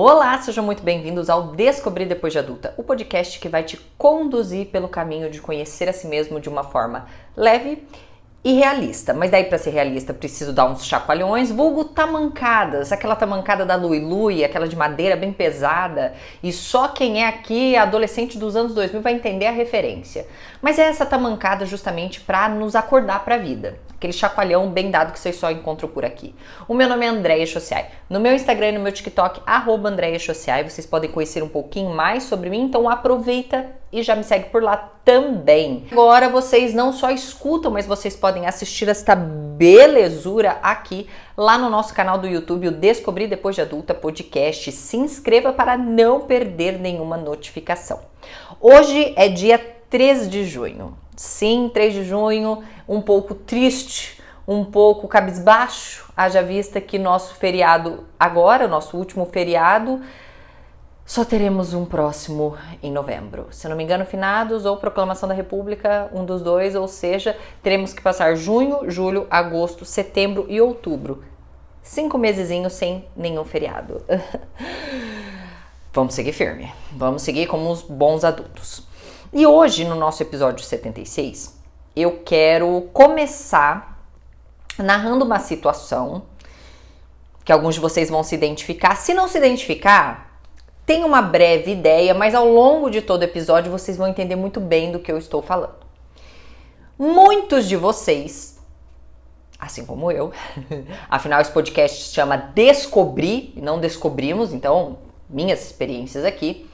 Olá, sejam muito bem-vindos ao Descobrir Depois de Adulta, o podcast que vai te conduzir pelo caminho de conhecer a si mesmo de uma forma leve e realista. Mas daí, para ser realista, preciso dar uns chacoalhões, vulgo tamancadas, aquela tamancada da Lui Lui, aquela de madeira bem pesada, e só quem é aqui adolescente dos anos 2000 vai entender a referência. Mas é essa tamancada justamente para nos acordar para a vida. Aquele chacoalhão bem dado que vocês só encontram por aqui. O meu nome é Andréia Chociai. No meu Instagram e no meu TikTok, @AndréiaChociai, vocês podem conhecer um pouquinho mais sobre mim, então aproveita e já me segue por lá também. Agora vocês não só escutam, mas vocês podem assistir esta belezura aqui lá no nosso canal do YouTube, o Descobrir Depois de Adulta Podcast. Se inscreva para não perder nenhuma notificação. Hoje é dia 3 de junho. Sim, 3 de junho, um pouco triste, um pouco cabisbaixo, haja vista que nosso feriado agora, nosso último feriado, só teremos um próximo em novembro. Se não me engano, finados ou proclamação da República, um dos dois, ou seja, teremos que passar junho, julho, agosto, setembro e outubro. 5 mesezinhos sem nenhum feriado. Vamos seguir firme, vamos seguir como os bons adultos. E hoje, no nosso episódio 76, eu quero começar narrando uma situação que alguns de vocês vão se identificar. Se não se identificar, tem uma breve ideia, mas ao longo de todo o episódio vocês vão entender muito bem do que eu estou falando. Muitos de vocês, assim como eu, afinal esse podcast se chama Descobrir e não Descobrimos, então minhas experiências aqui.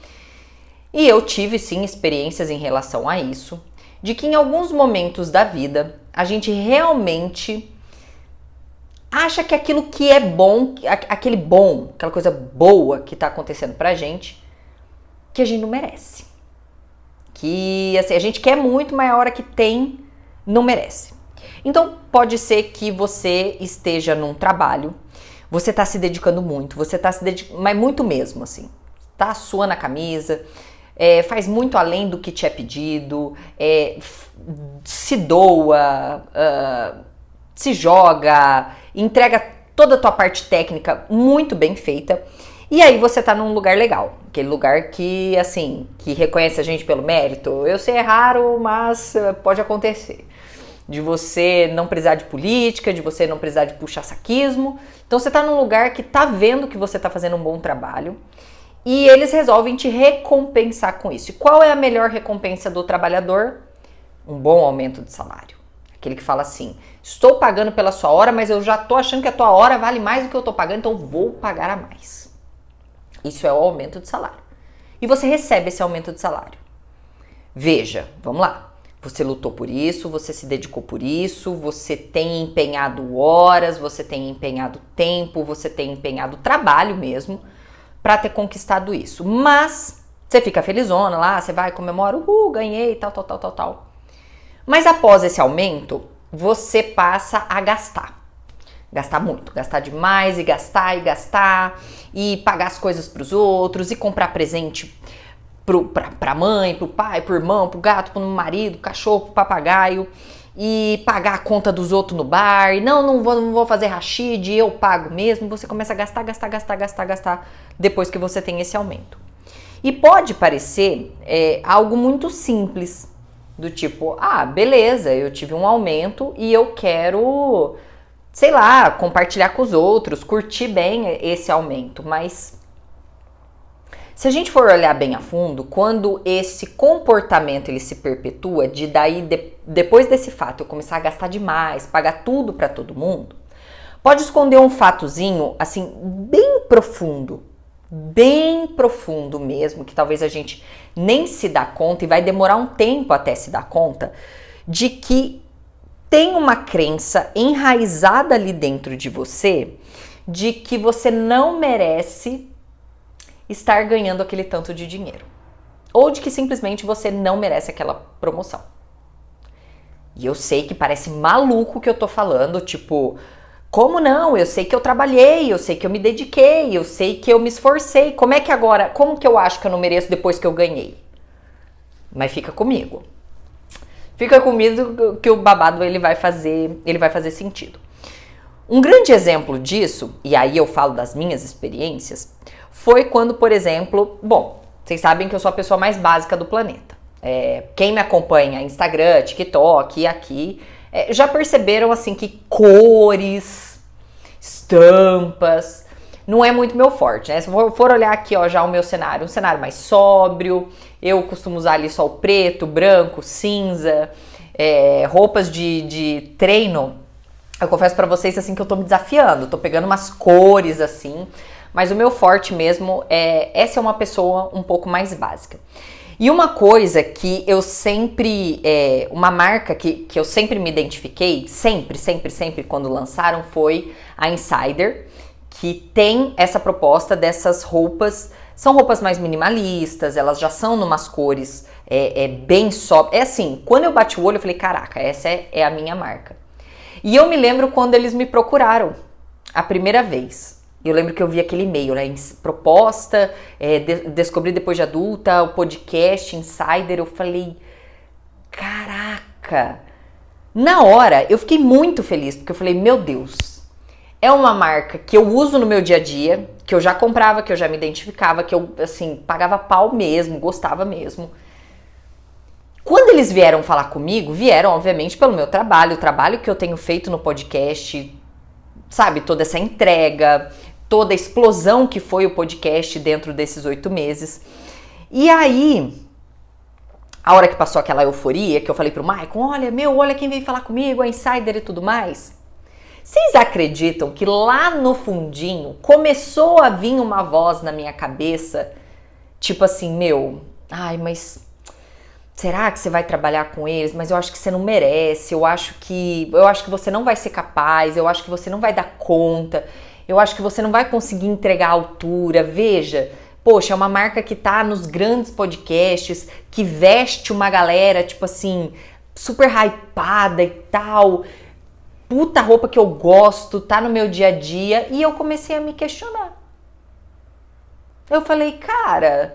E eu tive sim experiências em relação a isso, de que em alguns momentos da vida a gente realmente acha que aquilo que é bom, aquela coisa boa que tá acontecendo pra gente, que a gente não merece. Que assim, a gente quer muito, mas a hora que tem, não merece. Então pode ser que você esteja num trabalho, você tá se dedicando muito, você tá se dedicando, mas muito mesmo assim, tá suando a camisa, faz muito além do que te é pedido, se doa, se joga, entrega toda a tua parte técnica muito bem feita, e aí você tá num lugar legal, aquele lugar que, assim, que reconhece a gente pelo mérito. Eu sei, é raro, mas pode acontecer. De você não precisar de política, de você não precisar de puxa-saquismo. Então você tá num lugar que tá vendo que você tá fazendo um bom trabalho, e eles resolvem te recompensar com isso. E qual é a melhor recompensa do trabalhador? Um bom aumento de salário. Aquele que fala assim, estou pagando pela sua hora, mas eu já tô achando que a tua hora vale mais do que eu tô pagando, então vou pagar a mais. Isso é o aumento de salário. E você recebe esse aumento de salário. Veja, vamos lá. Você lutou por isso, você se dedicou por isso, você tem empenhado horas, você tem empenhado tempo, você tem empenhado trabalho mesmo, para ter conquistado isso. Mas você fica felizona lá, você vai, comemora, ganhei, tal. Mas após esse aumento, você passa a gastar. Gastar muito, gastar demais, e gastar, e pagar as coisas para os outros, e comprar presente pra mãe, pro pai, pro irmão, pro gato, pro marido, pro cachorro, pro papagaio, e pagar a conta dos outros no bar, e não vou fazer rachide, eu pago mesmo. Você começa a gastar depois que você tem esse aumento. E pode parecer algo muito simples, do tipo, beleza, eu tive um aumento e eu quero, sei lá, compartilhar com os outros, curtir bem esse aumento, mas se a gente for olhar bem a fundo, quando esse comportamento ele se perpetua, depois desse fato eu começar a gastar demais, pagar tudo para todo mundo, pode esconder um fatozinho assim bem profundo mesmo, que talvez a gente nem se dá conta e vai demorar um tempo até se dar conta, de que tem uma crença enraizada ali dentro de você de que você não merece estar ganhando aquele tanto de dinheiro. Ou de que simplesmente você não merece aquela promoção. E eu sei que parece maluco o que eu tô falando, tipo, como não? Eu sei que eu trabalhei, eu sei que eu me dediquei, eu sei que eu me esforcei. Como que eu acho que eu não mereço depois que eu ganhei? Mas fica comigo. Fica comigo que o babado ele vai fazer sentido. Um grande exemplo disso, e aí eu falo das minhas experiências, foi quando, por exemplo, bom, vocês sabem que eu sou a pessoa mais básica do planeta. Quem me acompanha Instagram, TikTok e aqui, já perceberam assim que cores, estampas, não é muito meu forte, né? Se for olhar aqui, ó, já o meu cenário, um cenário mais sóbrio, eu costumo usar ali só o preto, branco, cinza, roupas de treino. Eu confesso pra vocês assim que eu tô me desafiando, tô pegando umas cores assim, mas o meu forte mesmo essa é uma pessoa um pouco mais básica. E uma coisa que eu sempre, uma marca que eu sempre me identifiquei, sempre quando lançaram, foi a Insider, que tem essa proposta dessas roupas, são roupas mais minimalistas, elas já são numas cores bem sóbrias. Assim, quando eu bati o olho eu falei, caraca, essa é a minha marca. E eu me lembro quando eles me procuraram a primeira vez. Eu lembro que eu vi aquele e-mail, né? Proposta, descobri depois de adulta, o podcast, Insider. Eu falei, caraca! Na hora, eu fiquei muito feliz, porque eu falei, meu Deus, é uma marca que eu uso no meu dia a dia, que eu já comprava, que eu já me identificava, que eu, assim, pagava pau mesmo, gostava mesmo. Quando eles vieram falar comigo, vieram, obviamente, pelo meu trabalho, o trabalho que eu tenho feito no podcast, sabe, toda essa entrega, toda a explosão que foi o podcast dentro desses 8 meses. E aí, a hora que passou aquela euforia, que eu falei pro Maicon, olha quem veio falar comigo, a Insider e tudo mais. Vocês acreditam que lá no fundinho começou a vir uma voz na minha cabeça, tipo assim, mas será que você vai trabalhar com eles? Mas eu acho que você não merece, eu acho que você não vai ser capaz, eu acho que você não vai dar conta, eu acho que você não vai conseguir entregar a altura. Veja, poxa, é uma marca que tá nos grandes podcasts, que veste uma galera, tipo assim, super hypada e tal, puta roupa que eu gosto, tá no meu dia a dia, e eu comecei a me questionar. Eu falei, cara,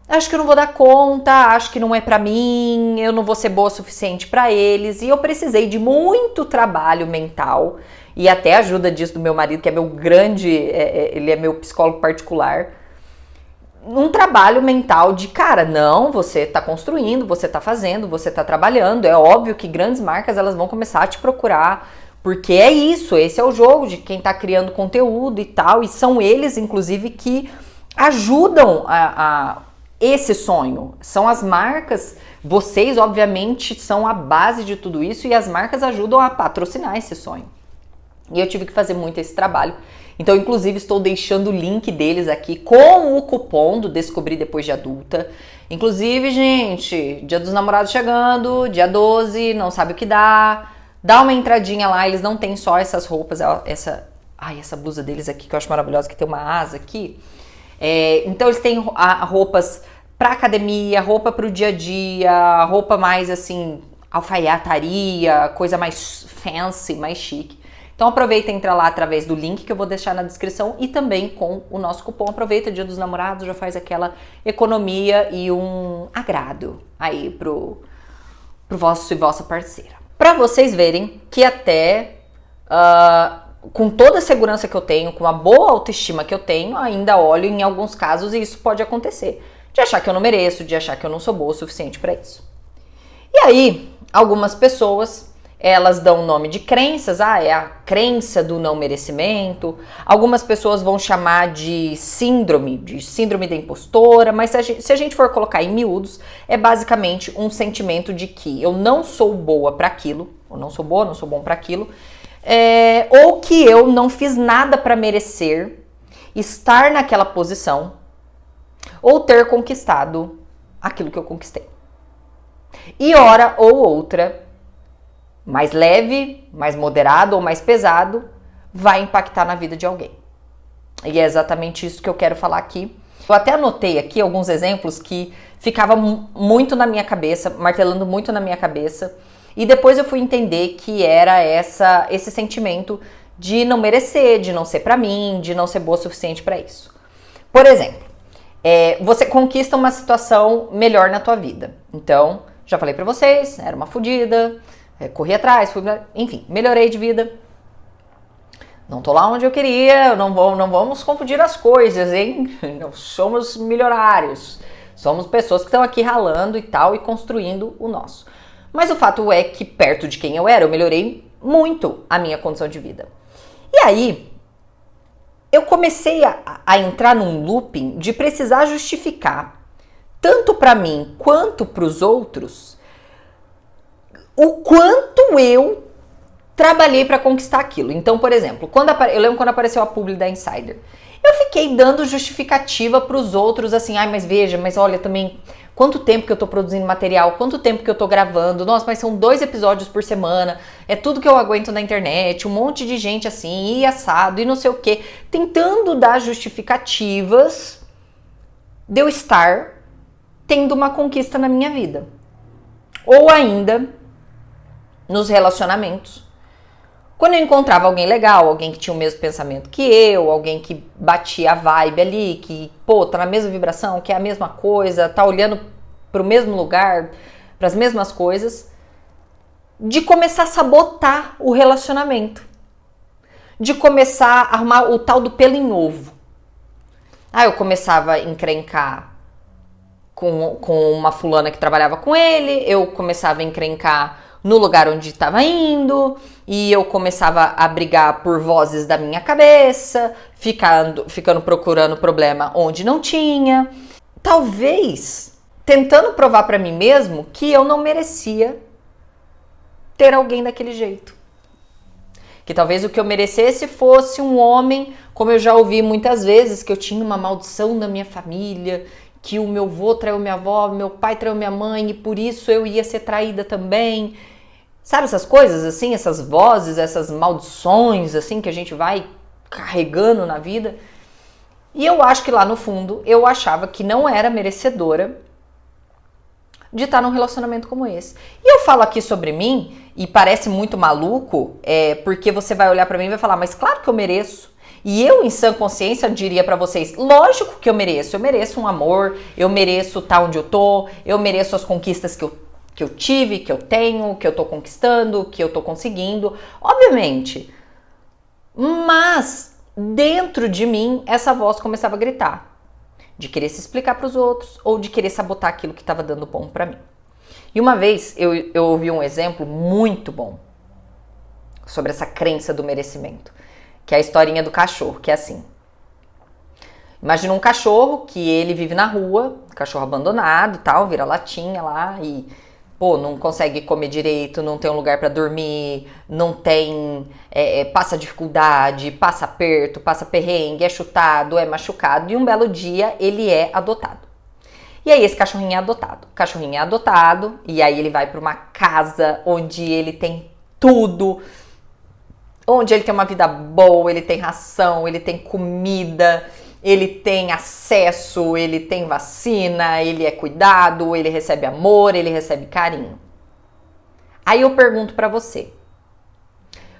acho que eu não vou dar conta, acho que não é pra mim, eu não vou ser boa o suficiente pra eles, e eu precisei de muito trabalho mental, e até a ajuda disso do meu marido, que é meu grande, ele é meu psicólogo particular, um trabalho mental de, cara, não, você tá construindo, você tá fazendo, você tá trabalhando. É óbvio que grandes marcas, elas vão começar a te procurar, porque é isso, esse é o jogo de quem tá criando conteúdo e tal, e são eles, inclusive, que ajudam a esse sonho. São as marcas, vocês, obviamente, são a base de tudo isso, e as marcas ajudam a patrocinar esse sonho. E eu tive que fazer muito esse trabalho. Então, inclusive, estou deixando o link deles aqui com o cupom do Descobrir Depois de Adulta. Inclusive, gente, Dia dos Namorados chegando, dia 12, não sabe o que dá. Dá uma entradinha lá, eles não têm só essas roupas, essa blusa deles aqui que eu acho maravilhosa, que tem uma asa aqui. Então, eles têm roupas pra academia, roupa pro dia a dia, roupa mais, assim, alfaiataria, coisa mais fancy, mais chique. Então aproveita e entra lá através do link que eu vou deixar na descrição e também com o nosso cupom. Aproveita Dia dos Namorados, já faz aquela economia e um agrado aí pro vosso e vossa parceira. Pra vocês verem que até com toda a segurança que eu tenho, com a boa autoestima que eu tenho, ainda olho em alguns casos e isso pode acontecer. De achar que eu não mereço, de achar que eu não sou boa o suficiente pra isso. E aí, algumas pessoas, elas dão o nome de crenças, é a crença do não merecimento. Algumas pessoas vão chamar de síndrome da impostora, mas se a gente for colocar em miúdos, é basicamente um sentimento de que eu não sou boa para aquilo, ou não sou boa, não sou bom para aquilo, ou que eu não fiz nada para merecer estar naquela posição, ou ter conquistado aquilo que eu conquistei. E hora ou outra, mais leve, mais moderado ou mais pesado, vai impactar na vida de alguém. E é exatamente isso que eu quero falar aqui. Eu até anotei aqui alguns exemplos que ficavam muito na minha cabeça, martelando muito na minha cabeça, e depois eu fui entender que era esse sentimento de não merecer, de não ser pra mim, de não ser boa o suficiente pra isso. Por exemplo, você conquista uma situação melhor na tua vida. Então, já falei pra vocês, era uma fodida, corri atrás, enfim, melhorei de vida. Não tô lá onde eu queria, não vamos confundir as coisas, hein? Não somos milionários. Somos pessoas que estão aqui ralando e tal e construindo o nosso. Mas o fato é que perto de quem eu era, eu melhorei muito a minha condição de vida. E aí, eu comecei a entrar num looping de precisar justificar, tanto para mim quanto para os outros, o quanto eu trabalhei para conquistar aquilo. Então, por exemplo, eu lembro quando apareceu a publi da Insider, eu fiquei dando justificativa para os outros, assim, mas veja, mas olha também, quanto tempo que eu tô produzindo material, quanto tempo que eu tô gravando, nossa, mas são 2 episódios por semana, é tudo que eu aguento na internet, um monte de gente assim, e assado, e não sei o quê, tentando dar justificativas de eu estar tendo uma conquista na minha vida. Ou ainda, nos relacionamentos. Quando eu encontrava alguém legal, alguém que tinha o mesmo pensamento que eu, alguém que batia a vibe ali, que, tá na mesma vibração, que é a mesma coisa, tá olhando para o mesmo lugar, para as mesmas coisas, de começar a sabotar o relacionamento. De começar a arrumar o tal do pelo em ovo. Eu começava a encrencar com uma fulana que trabalhava com ele, eu começava a encrencar no lugar onde estava indo, e eu começava a brigar por vozes da minha cabeça, ficando procurando problema onde não tinha. Talvez tentando provar para mim mesmo que eu não merecia ter alguém daquele jeito. Que talvez o que eu merecesse fosse um homem, como eu já ouvi muitas vezes, que eu tinha uma maldição na minha família, que o meu avô traiu minha avó, meu pai traiu minha mãe, e por isso eu ia ser traída também. Sabe essas coisas assim, essas vozes, essas maldições assim que a gente vai carregando na vida? E eu acho que lá no fundo eu achava que não era merecedora de estar num relacionamento como esse. E eu falo aqui sobre mim, e parece muito maluco, porque você vai olhar pra mim e vai falar, mas claro que eu mereço. E eu, em sã consciência, diria pra vocês, lógico que eu mereço um amor, eu mereço estar onde eu tô, eu mereço as conquistas que eu tive, que eu tenho, que eu tô conquistando, que eu tô conseguindo, obviamente. Mas, dentro de mim, essa voz começava a gritar. De querer se explicar para os outros ou de querer sabotar aquilo que estava dando bom para mim. E uma vez eu ouvi um exemplo muito bom sobre essa crença do merecimento, que é a historinha do cachorro, que é assim. Imagina um cachorro que ele vive na rua, cachorro abandonado e tal, vira latinha lá e não consegue comer direito, não tem um lugar para dormir, não tem, passa dificuldade, passa aperto, passa perrengue, é chutado, é machucado, e um belo dia ele é adotado. E aí esse cachorrinho é adotado. O cachorrinho é adotado, e aí ele vai para uma casa onde ele tem tudo, onde ele tem uma vida boa, ele tem ração, ele tem comida, ele tem acesso, ele tem vacina, ele é cuidado, ele recebe amor, ele recebe carinho. Aí eu pergunto pra você,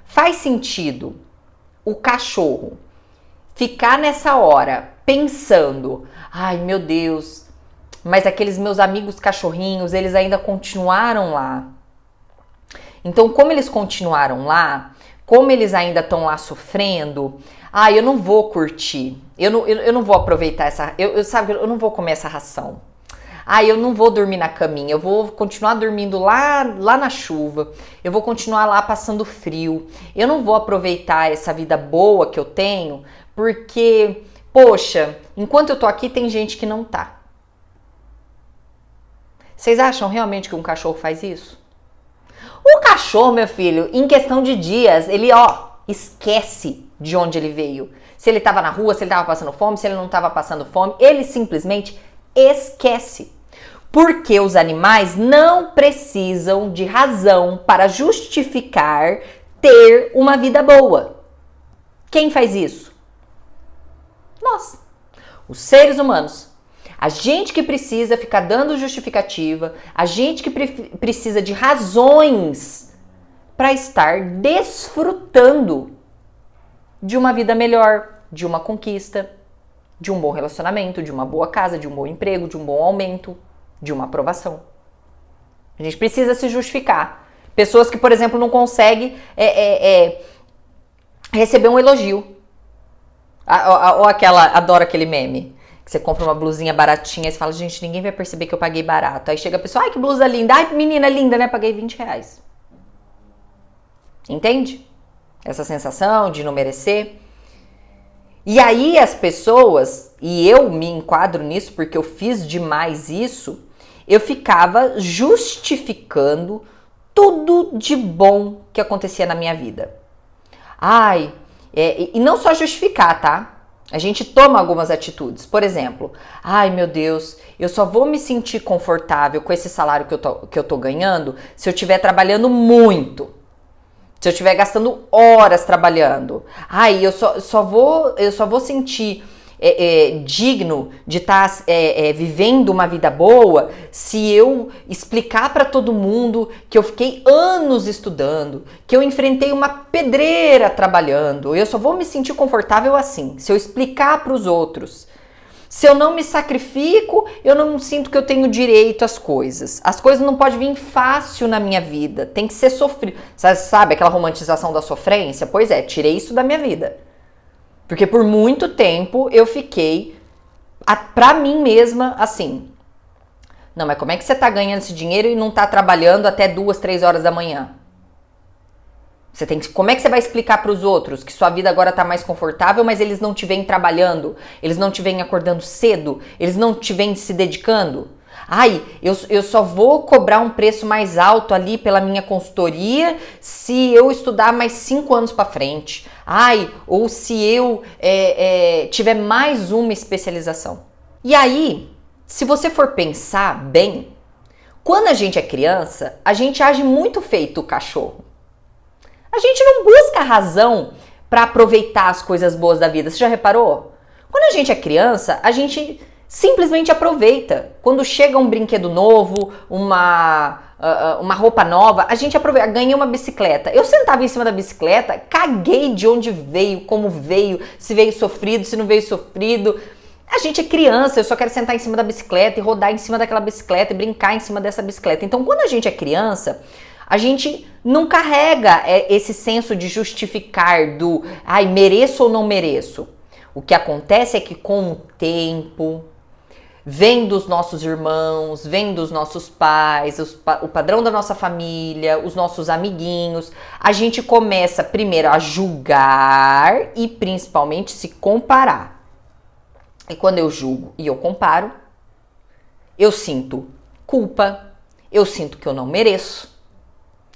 faz sentido o cachorro ficar nessa hora pensando, ai meu Deus, mas aqueles meus amigos cachorrinhos, eles ainda continuaram lá. Então, como eles continuaram lá, como eles ainda estão lá sofrendo, eu não vou curtir, eu não vou aproveitar essa, eu não vou comer essa ração. Eu não vou dormir na caminha, eu vou continuar dormindo lá na chuva, eu vou continuar lá passando frio, eu não vou aproveitar essa vida boa que eu tenho, porque, poxa, enquanto eu tô aqui tem gente que não tá. Vocês acham realmente que um cachorro faz isso? O cachorro, meu filho, em questão de dias, ele, esquece de onde ele veio. Se ele estava na rua, se ele estava passando fome, se ele não estava passando fome, ele simplesmente esquece. Porque os animais não precisam de razão para justificar ter uma vida boa. Quem faz isso? Nós, os seres humanos. A gente que precisa ficar dando justificativa, a gente que precisa de razões para estar desfrutando de uma vida melhor, de uma conquista, de um bom relacionamento, de uma boa casa, de um bom emprego, de um bom aumento, de uma aprovação. A gente precisa se justificar. Pessoas que, por exemplo, não conseguem receber um elogio. Ou aquela, adoro aquele meme, que você compra uma blusinha baratinha e você fala, gente, ninguém vai perceber que eu paguei barato. Aí chega a pessoa, ai, que blusa linda, ai, menina linda, né? Paguei R$20. Entende? Essa sensação de não merecer. E aí as pessoas, e eu me enquadro nisso porque eu fiz demais isso, eu ficava justificando tudo de bom que acontecia na minha vida. Ai, e não só justificar, tá? A gente toma algumas atitudes. Por exemplo, ai meu Deus, eu só vou me sentir confortável com esse salário que eu tô ganhando se eu estiver trabalhando muito. Se eu estiver gastando horas trabalhando. Ai, eu só vou sentir digno de estar vivendo uma vida boa se eu explicar para todo mundo que eu fiquei anos estudando, que eu enfrentei uma pedreira trabalhando. Eu só vou me sentir confortável assim, se eu explicar para os outros. Se eu não me sacrifico, eu não sinto que eu tenho direito às coisas. As coisas não podem vir fácil na minha vida, tem que ser sofrido. Sabe aquela romantização da sofrência? Pois é, tirei isso da minha vida. Porque por muito tempo eu fiquei pra mim mesma assim. Não, mas como é que você tá ganhando esse dinheiro e não tá trabalhando até 2, 3 horas da manhã? Como é que você vai explicar para os outros que sua vida agora tá mais confortável, mas eles não te veem trabalhando, eles não te veem acordando cedo, eles não te veem se dedicando? Ai, eu só vou cobrar um preço mais alto ali pela minha consultoria se eu estudar mais 5 anos para frente. Ai, ou se eu tiver mais uma especialização. E aí, se você for pensar bem, quando a gente é criança, a gente age muito feito o cachorro. A gente não busca razão para aproveitar as coisas boas da vida. Você já reparou? Quando a gente é criança, a gente simplesmente aproveita. Quando chega um brinquedo novo, uma roupa nova, a gente aproveita. Ganhei uma bicicleta. Eu sentava em cima da bicicleta, caguei de onde veio, como veio, se veio sofrido, se não veio sofrido. A gente é criança, eu só quero sentar em cima da bicicleta e rodar em cima daquela bicicleta e brincar em cima dessa bicicleta. Então, quando a gente é criança, a gente não carrega esse senso de justificar do, ai, mereço ou não mereço. O que acontece é que com o tempo, vem dos nossos irmãos, vem dos nossos pais, o padrão da nossa família, os nossos amiguinhos, a gente começa primeiro a julgar e principalmente se comparar. E quando eu julgo e eu comparo, eu sinto culpa, eu sinto que eu não mereço.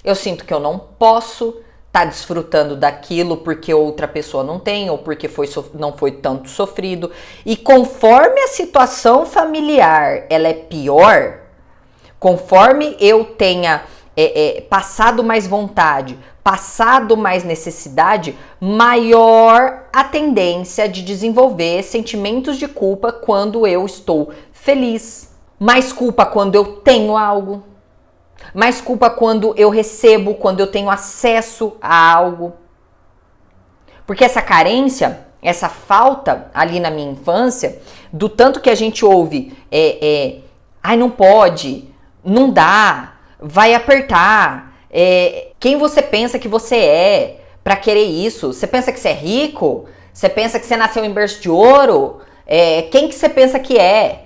Eu sinto que eu não posso estar desfrutando daquilo porque outra pessoa não tem ou porque não foi tanto sofrido. E conforme a situação familiar ela é pior, conforme eu tenha passado mais vontade, passado mais necessidade, maior a tendência de desenvolver sentimentos de culpa quando eu estou feliz. Mais culpa quando eu tenho algo. Mais culpa quando eu recebo, quando eu tenho acesso a algo. Porque essa carência, essa falta ali na minha infância, do tanto que a gente ouve, ai, não pode, não dá, vai apertar, quem você pensa que você é pra querer isso? Você pensa que você é rico? Você pensa que você nasceu em berço de ouro? Quem que você pensa que é?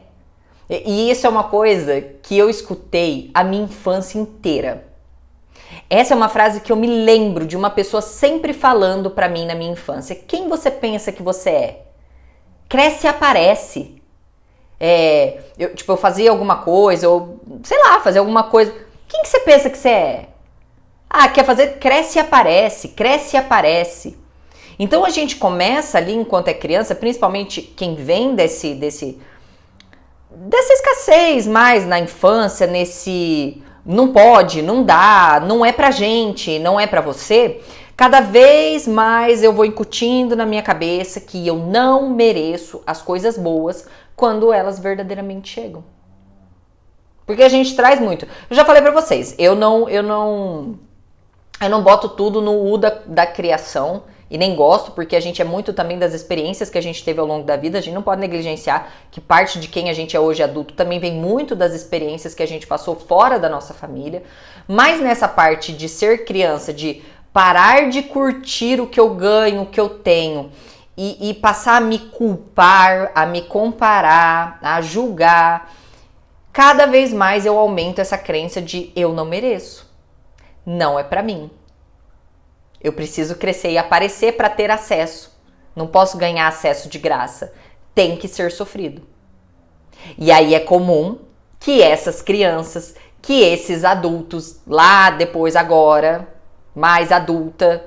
E isso é uma coisa que eu escutei a minha infância inteira. Essa é uma frase que eu me lembro de uma pessoa sempre falando pra mim na minha infância. Quem você pensa que você é? Cresce e aparece. Eu fazia alguma coisa, ou sei lá, fazer alguma coisa. Quem que você pensa que você é? Ah, quer fazer? Cresce e aparece, cresce e aparece. Então a gente começa ali enquanto é criança, principalmente quem vem dessa escassez mais na infância, nesse não pode, não dá, não é pra gente, não é pra você, cada vez mais eu vou incutindo na minha cabeça que eu não mereço as coisas boas quando elas verdadeiramente chegam. Porque a gente traz muito. Eu já falei pra vocês, eu não boto tudo no U da criação. E nem gosto, porque a gente é muito também das experiências que a gente teve ao longo da vida. A gente não pode negligenciar que parte de quem a gente é hoje adulto também vem muito das experiências que a gente passou fora da nossa família. Mas nessa parte de ser criança, de parar de curtir o que eu ganho, o que eu tenho, e passar a me culpar, a me comparar, a julgar, cada vez mais eu aumento essa crença de eu não mereço. Não é pra mim. Eu preciso crescer e aparecer para ter acesso. Não posso ganhar acesso de graça. Tem que ser sofrido. E aí é comum que essas crianças, que esses adultos, lá depois agora, mais adulta,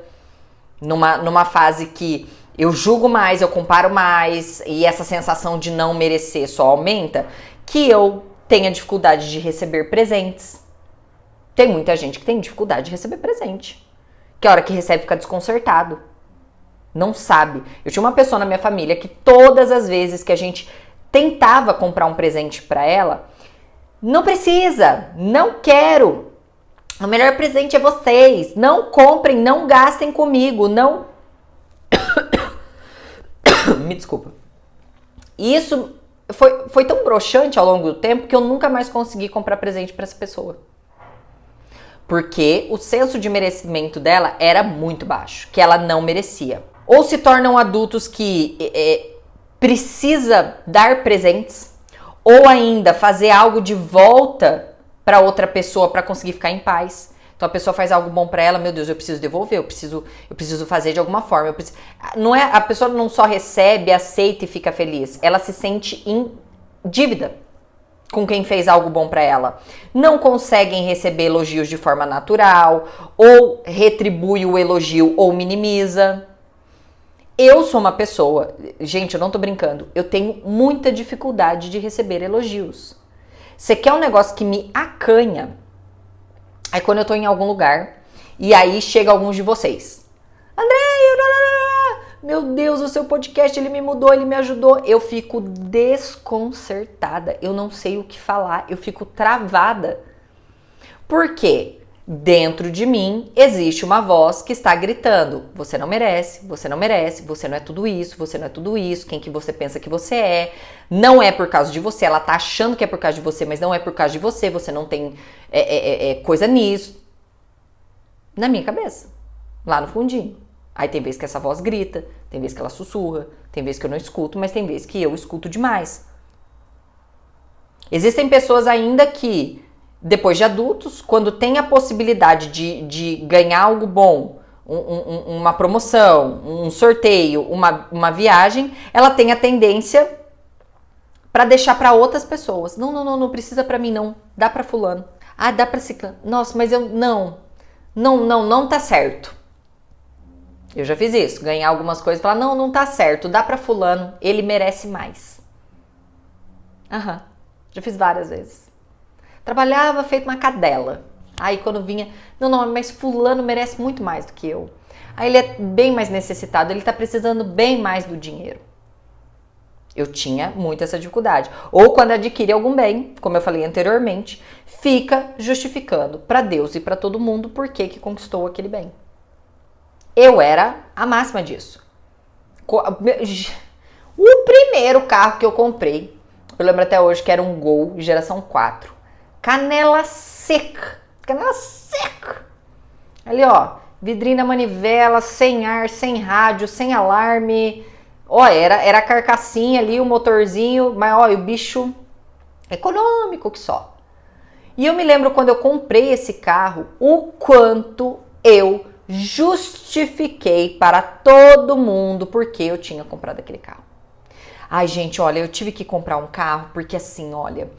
numa fase que eu julgo mais, eu comparo mais, e essa sensação de não merecer só aumenta, que eu tenha dificuldade de receber presentes. Tem muita gente que tem dificuldade de receber presente. Que a hora que recebe fica desconcertado. Não sabe. Eu tinha uma pessoa na minha família que todas as vezes que a gente tentava comprar um presente pra ela, não precisa, não quero. O melhor presente é vocês. Não comprem, não gastem comigo, não... Me desculpa. Isso foi tão broxante ao longo do tempo que eu nunca mais consegui comprar presente pra essa pessoa. Porque o senso de merecimento dela era muito baixo, que ela não merecia. Ou se tornam adultos que precisa dar presentes, ou ainda fazer algo de volta para outra pessoa para conseguir ficar em paz. Então a pessoa faz algo bom para ela, meu Deus, eu preciso devolver, eu preciso fazer de alguma forma. Não é, a pessoa não só recebe, aceita e fica feliz, ela se sente em dívida com quem fez algo bom pra ela. Não conseguem receber elogios de forma natural, ou retribui o elogio ou minimiza. Eu sou uma pessoa, gente, eu não tô brincando, eu tenho muita dificuldade de receber elogios. Você quer um negócio que me acanha? Aí quando eu tô em algum lugar, e aí chega alguns de vocês. André, meu Deus, o seu podcast, ele me mudou, ele me ajudou. Eu fico desconcertada, eu não sei o que falar, eu fico travada. Por quê? Dentro de mim existe uma voz que está gritando: você não merece, você não merece, você não é tudo isso, você não é tudo isso, quem que você pensa que você é, não é por causa de você, ela tá achando que é por causa de você, mas não é por causa de você, você não tem coisa nisso. Na minha cabeça, lá no fundinho. Aí tem vezes que essa voz grita, tem vezes que ela sussurra, tem vezes que eu não escuto, mas tem vezes que eu escuto demais. Existem pessoas ainda que, depois de adultos, quando tem a possibilidade de ganhar algo bom, uma promoção, um sorteio, uma viagem, ela tem a tendência para deixar para outras pessoas. Não precisa para mim não, dá para fulano. Ah, dá para ciclano. Nossa, mas eu não tá certo. Eu já fiz isso, ganhar algumas coisas e falar, não tá certo, dá pra fulano, ele merece mais. Já fiz várias vezes. Trabalhava feito uma cadela. Aí quando vinha, não, mas fulano merece muito mais do que eu. Aí ele é bem mais necessitado, ele tá precisando bem mais do dinheiro. Eu tinha muito essa dificuldade. Ou quando adquire algum bem, como eu falei anteriormente, fica justificando pra Deus e pra todo mundo por que conquistou aquele bem. Eu era a máxima disso. O primeiro carro que eu comprei, eu lembro até hoje que era um Gol geração 4. Canela seca. Canela seca. Ali, ó, vidrinho da manivela, sem ar, sem rádio, sem alarme. Ó, era a carcassinha ali, o motorzinho, mas ó, o bicho econômico que só. E eu me lembro quando eu comprei esse carro, o quanto eu justifiquei para todo mundo porque eu tinha comprado aquele carro. Ai, gente, olha, eu tive que comprar um carro porque assim, olha,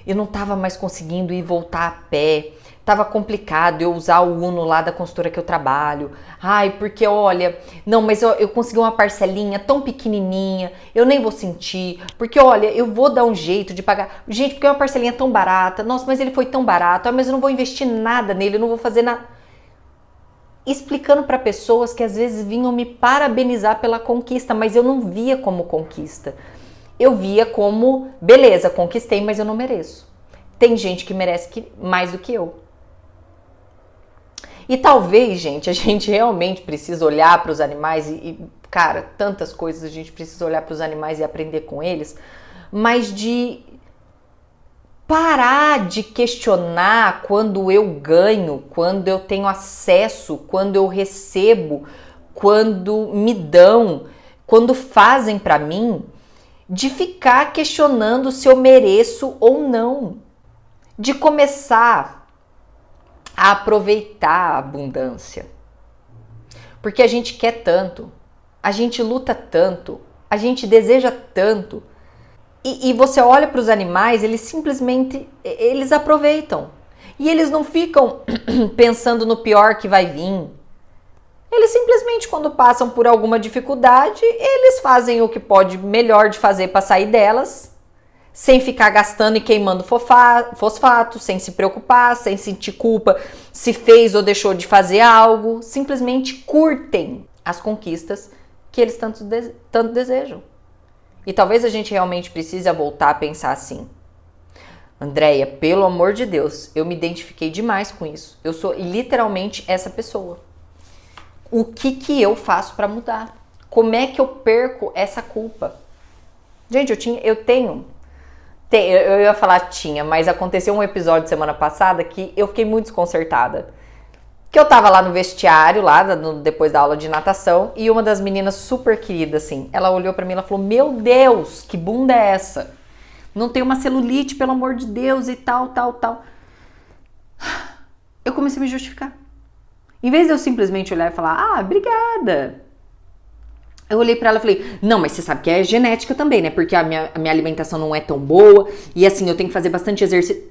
eu não tava mais conseguindo ir voltar a pé. Tava complicado eu usar o Uno lá da consultora que eu trabalho. Ai, porque olha, não, mas eu consegui uma parcelinha tão pequenininha, eu nem vou sentir. Porque olha, eu vou dar um jeito de pagar. Gente, porque é uma parcelinha tão barata. Nossa, mas ele foi tão barato. Ah, mas eu não vou investir nada nele, eu não vou fazer nada. Explicando para pessoas que às vezes vinham me parabenizar pela conquista, mas eu não via como conquista. Eu via como, beleza, conquistei, mas eu não mereço. Tem gente que merece mais do que eu. E talvez, gente, a gente realmente precisa olhar para os animais cara, tantas coisas a gente precisa olhar para os animais e aprender com eles, mas de Parar de questionar quando eu ganho, quando eu tenho acesso, quando eu recebo, quando me dão, quando fazem pra mim, de ficar questionando se eu mereço ou não, de começar a aproveitar a abundância. Porque a gente quer tanto, a gente luta tanto, a gente deseja tanto. E você olha para os animais, eles simplesmente, eles aproveitam. E eles não ficam pensando no pior que vai vir. Eles simplesmente, quando passam por alguma dificuldade, eles fazem o que pode melhor de fazer para sair delas, sem ficar gastando e queimando fosfato, sem se preocupar, sem sentir culpa se fez ou deixou de fazer algo. Simplesmente curtem as conquistas que eles tanto desejam. E talvez a gente realmente precise voltar a pensar assim. Andréia, pelo amor de Deus, eu me identifiquei demais com isso. Eu sou literalmente essa pessoa. O que eu faço para mudar? Como é que eu perco essa culpa? Gente, eu ia falar tinha, mas aconteceu um episódio semana passada que eu fiquei muito desconcertada. Que eu tava lá no vestiário, depois da aula de natação, e uma das meninas super querida, assim, ela olhou pra mim e ela falou, meu Deus, que bunda é essa? Não tem uma celulite, pelo amor de Deus, e tal. Eu comecei a me justificar. Em vez de eu simplesmente olhar e falar, obrigada. Eu olhei pra ela e falei, não, mas você sabe que é genética também, né? Porque a minha alimentação não é tão boa, e assim, eu tenho que fazer bastante exercício.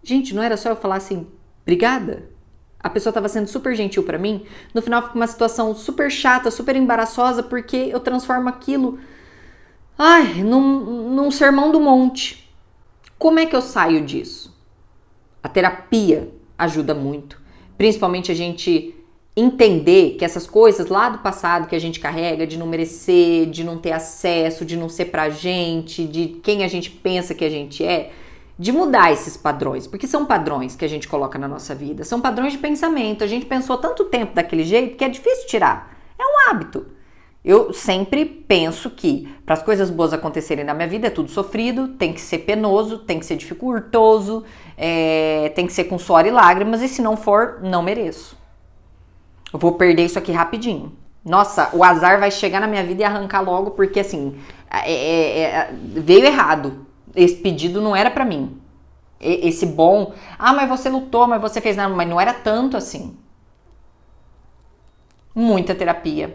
Gente, não era só eu falar assim, obrigada? A pessoa tava sendo super gentil pra mim. No final fica uma situação super chata, super embaraçosa, porque eu transformo aquilo, num sermão do monte. Como é que eu saio disso? A terapia ajuda muito. Principalmente a gente entender que essas coisas lá do passado que a gente carrega, de não merecer, de não ter acesso, de não ser pra gente, de quem a gente pensa que a gente é, de mudar esses padrões, porque são padrões que a gente coloca na nossa vida, são padrões de pensamento, a gente pensou tanto tempo daquele jeito que é difícil tirar, é um hábito. Eu sempre penso que para as coisas boas acontecerem na minha vida é tudo sofrido, tem que ser penoso, tem que ser dificultoso, tem que ser com suor e lágrimas, e se não for, não mereço. Eu vou perder isso aqui rapidinho. Nossa, o azar vai chegar na minha vida e arrancar logo, porque assim, veio errado. Esse pedido não era pra mim. Esse bom, mas você lutou, mas você fez nada, mas não era tanto assim. Muita terapia.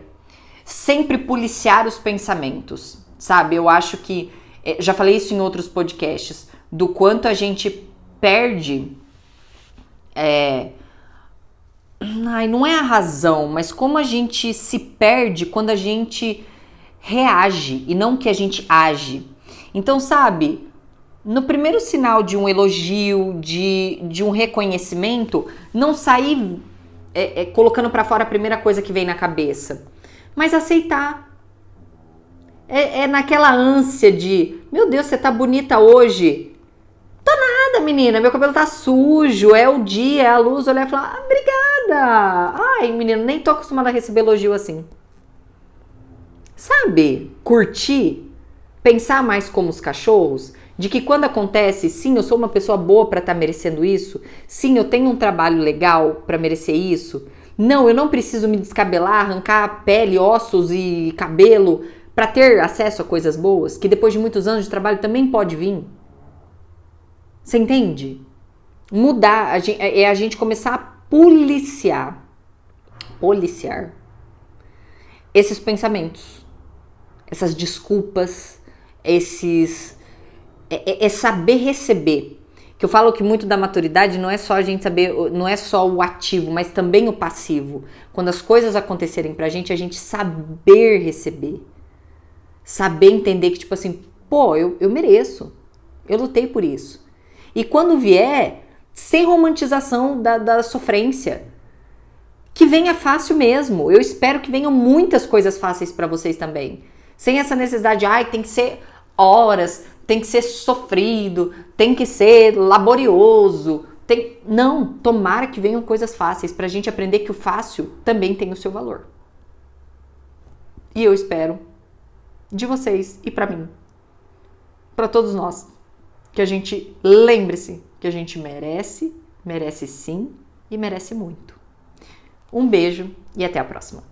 Sempre policiar os pensamentos, sabe? Eu acho que, já falei isso em outros podcasts, do quanto a gente perde, não é a razão, mas como a gente se perde quando a gente reage e não que a gente age. Então, sabe, no primeiro sinal de um elogio, de um reconhecimento, não sair colocando pra fora a primeira coisa que vem na cabeça, mas aceitar. É naquela ânsia de, meu Deus, você tá bonita hoje. Tô nada, menina, meu cabelo tá sujo, é o dia, é a luz. Olhar e falar, obrigada. Ai, menina, nem tô acostumada a receber elogio assim. Sabe, curtir, pensar mais como os cachorros, de que quando acontece, sim, eu sou uma pessoa boa pra estar merecendo isso, sim, eu tenho um trabalho legal pra merecer isso, não, eu não preciso me descabelar, arrancar pele, ossos e cabelo pra ter acesso a coisas boas, que depois de muitos anos de trabalho também pode vir. Você entende? Mudar, a gente começar a policiar esses pensamentos, essas desculpas, é saber receber. Que eu falo que muito da maturidade não é só a gente saber, não é só o ativo, mas também o passivo. Quando as coisas acontecerem pra gente, a gente saber receber. Saber entender que, tipo assim, eu mereço. Eu lutei por isso. E quando vier, sem romantização da sofrência. Que venha fácil mesmo. Eu espero que venham muitas coisas fáceis pra vocês também. Sem essa necessidade de, tem que ser horas, tem que ser sofrido, tem que ser laborioso. Não, tomara que venham coisas fáceis pra gente aprender que o fácil também tem o seu valor. E eu espero de vocês e pra mim, pra todos nós, que a gente lembre-se que a gente merece, merece sim e merece muito. Um beijo e até a próxima.